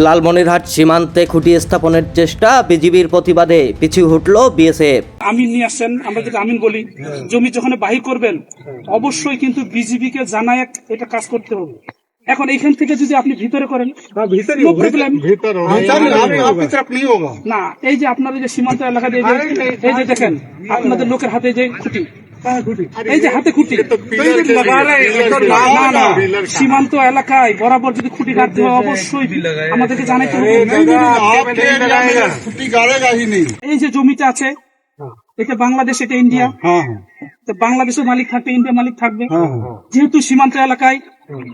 লালমনিরহাট সীমান্তে খুঁটি স্থাপনের চেষ্টা, বিজিবির প্রতিবাদে পিছু হটল বিএসএফ। আমিন নিয়ে আসছেন, আমরা যেটা আমিন বলি, জমি যখন বাহির করবেন অবশ্যই কিন্তু বিজিবিকে জানায় এটা কাজ করতে হবে। এখন এইখান থেকে যদি আপনি ভিতরে করেন no problem। না, এই যে আপনাদের যে সীমান্ত এলাকা দিয়ে এই যে দেখেন আপনাদের লোকের হাতে যে খুঁটি, এই যে হাতে খুঁটি, না না সীমান্ত এলাকায় বরাবর যদি খুঁটি কাটতে হয় অবশ্যই আমাদেরকে জানাইতে হবে। এই যে জমিটা আছে এটা বাংলাদেশ, এটা ইন্ডিয়া, তো বাংলাদেশের মালিক থাকবে, ইন্ডিয়া মালিক থাকবে। যেহেতু সীমান্ত এলাকায়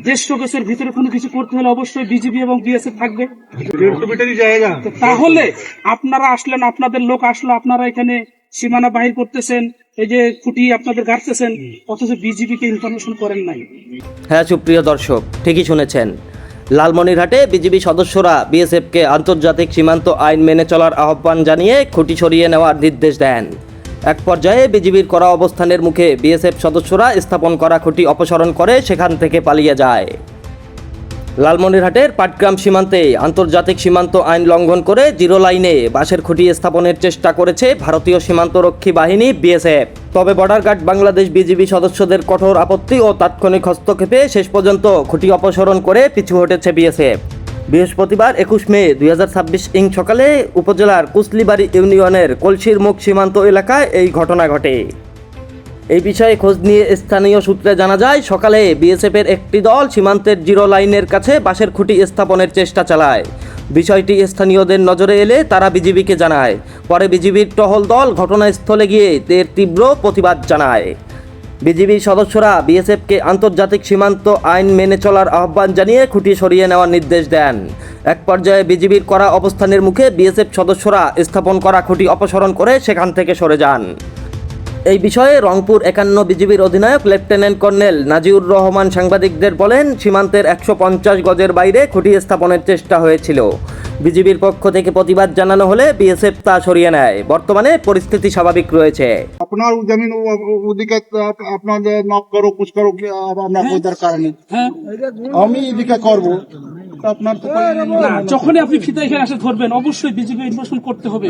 দেশ স্বদেশের ভিতরে কোনো কিছু করতে হলে অবশ্যই বিজিবি এবং বিএসএফ থাকবে। তাহলে আপনারা আসলেন, আপনাদের লোক আসলো, আপনারা এখানে সীমানা বাহির করতেছেন, এই যে খুঁটি আপনাদের গাড়তেছেন, অথচ বিজিবিকে ইনফরমেশন করেন নাই। হ্যাঁ সুপ্রিয় দর্শক, ঠিকই শুনেছেন। লালমনিরহাটে বিজিবি সদস্যরা বিএসএফকে আন্তর্জাতিক সীমান্ত আইন মেনে চলার আহ্বান জানিয়ে খুঁটি সরিয়ে নেওয়ার নির্দেশ দেন। এক পর্যায়ে বিজিবির করা অবস্থানের মুখে বিএসএফ সদস্যরা স্থাপন করা খুঁটি অপসারণ করে সেখান থেকে পালিয়ে যায়। লালমনিরহাটের পাটগ্রাম সীমান্তে আন্তর্জাতিক সীমান্ত আইন লঙ্ঘন করে জিরো লাইনে বাঁশের খুঁটি স্থাপনের চেষ্টা করেছে ভারতীয় সীমান্তরক্ষী বাহিনী বিএসএফ। তবে বর্ডার গার্ড বাংলাদেশ বিজিবি সদস্যদের কঠোর আপত্তি ও তাৎক্ষণিক হস্তক্ষেপে শেষ পর্যন্ত খুঁটি অপসারণ করে পিছু হটেছে বিএসএফ। বৃহস্পতিবার 21 মে 2026 সকালে উপজেলার কুসলিবাড়ি ইউনিয়নের কলসির মুখ সীমান্ত এলাকায় এই ঘটনা ঘটে। এই বিষয়ে খোঁজ নিয়ে স্থানীয় সূত্রে জানা যায়, সকালে বিএসএফের একটি দল সীমান্তের জিরো লাইনের কাছে বাঁশের খুঁটি স্থাপনের চেষ্টা চালায়। বিষয়টি স্থানীয়দের নজরে এলে তারা বিজিবিকে জানায়। পরে বিজিবির টহল দল ঘটনাস্থলে গিয়ে এর তীব্র প্রতিবাদ জানায়। বিজিবির সদস্যরা বিএসএফকে আন্তর্জাতিক সীমান্ত আইন মেনে চলার আহ্বান জানিয়ে খুঁটি সরিয়ে নেওয়ার নির্দেশ দেন। এক পর্যায়ে বিজিবির করা অবস্থানের মুখে বিএসএফ সদস্যরা স্থাপন করা খুঁটি অপসারণ করে সেখান থেকে সরে যান। এই বিষয়ে রংপুর 51 বিজিবির অধিনায়ক লেফটেন্যান্ট কর্নেল নাজিউর রহমান সাংবাদিকদের বলেন, সীমান্তের 150 গজের বাইরে খুঁটি স্থাপনের চেষ্টা হয়েছিল। বিজিবির পক্ষ থেকে প্রতিবাদ জানানো হলে বিএসএফ তা সরিয়ে নেয়। বর্তমানে পরিস্থিতি স্বাভাবিক রয়েছে। আপনার জমিন ওদিকে আপনাদের নক করো, কুছ করো, আমরা কোনো দরকার নেই, আমি এদিকে করবো। আপনার তো যখনই আপনি ফিতা এখানে আসে ধরবেন অবশ্যই বিজিবি ইনফরমেশন করতে হবে।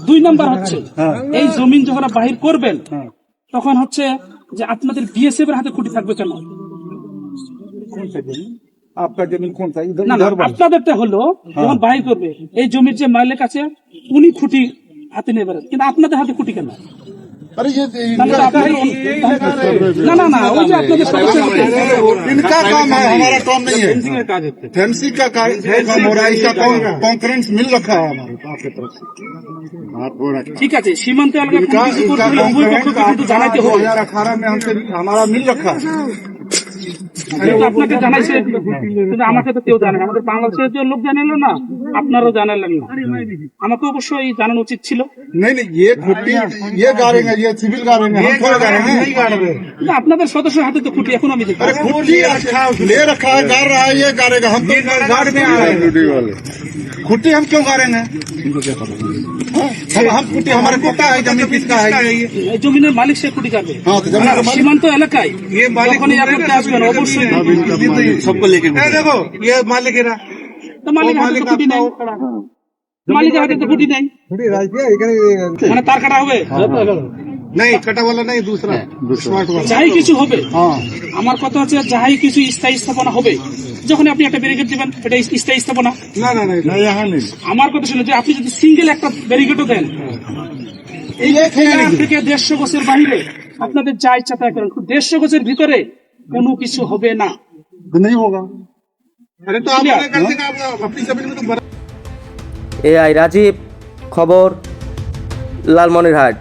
দুই নাম্বার হচ্ছে এই জমিন যখন বাহির করবেন তখন হচ্ছে যে আপনাদের বিএসএফ এর হাতে খুঁটি থাকবে কেন? আপনার জমিন কোনটা? আপনাদেরটা হলো যখন বাহির করবে এই জমির যে মালিক আছে উনি খুঁটি হাতে নেবেন, কিন্তু আপনাদের হাতে খুঁটি কেন? अरे ये ना ना ना वो जो आपने इनका काम है, हमारा काम नहीं है। फेंसिंग का काम हो रहा है, इसका कॉन्फ्रेंस मिल रखा है हमारे आपके तरफ से। ठीक है, सीमांत জানাইতে হবে। 2018 में हमसे हमारा मिल रखा है। আপনাকে জানাইছে কিন্তু আমাকে তো কেউ জানে না। আমাদের বাংলাদেশের যে লোক জানালেন না, আপনারাও জানালেন না, আমাকে অবশ্যই জানানো উচিত ছিল। नहीं ये खुटी ये गाड़ेंगे, ये सिविल गाड़ेंगे, हम थोड़ा गाड़ेंगे, नहीं गाड़ेंगे। আপনাদের সদস্যের হাতে তো খুঁটি এখন আমি দেখি। अरे खुटी ले रखा है, गाड़ रहा है, ये गाड़ेगा, हम तो गाड़ में आ रहे हैं। खुटी हम क्यों गाड़ेंगे? हम खुटी हमारे कोटा है, जमीन किसका है? জমিনের মালিক সে খুঁটি কাটবে। সীমান্ত এলাকায় ये मालिक আসবেন অবশ্যই सबको लेके देखो ये मालिक है, তো মালিকের হাতে তো খুঁটি নেই, মালিকের হাতে তো খুঁটি নেই, মানে তার কাটা হবে नहीं कटा वाला नहीं, दूसरा स्मार्ट वाला। যাই কিছু হবে, আমার কথা হচ্ছে যাই কিছু স্থায়ী স্থাপনা হবে, যখন আপনি একটা ব্যারিকেড দিবেন এটা স্থায়ী স্থাপনা না না না यहाँ नहीं। আমার কথা শুনে যে আপনি যদি সিঙ্গেল একটা ব্যারিকেডও দেন এই থেকে 150 গজের বাইরে আপনাদের যা ইচ্ছা তাই করেন, 150 গজের ভিতরে কোনো কিছু হবে না। नहीं होगा। अरे तो आप कर देगा, अपनी जमीन में तो এআই রাজীব, খবর, লালমনিরহাট।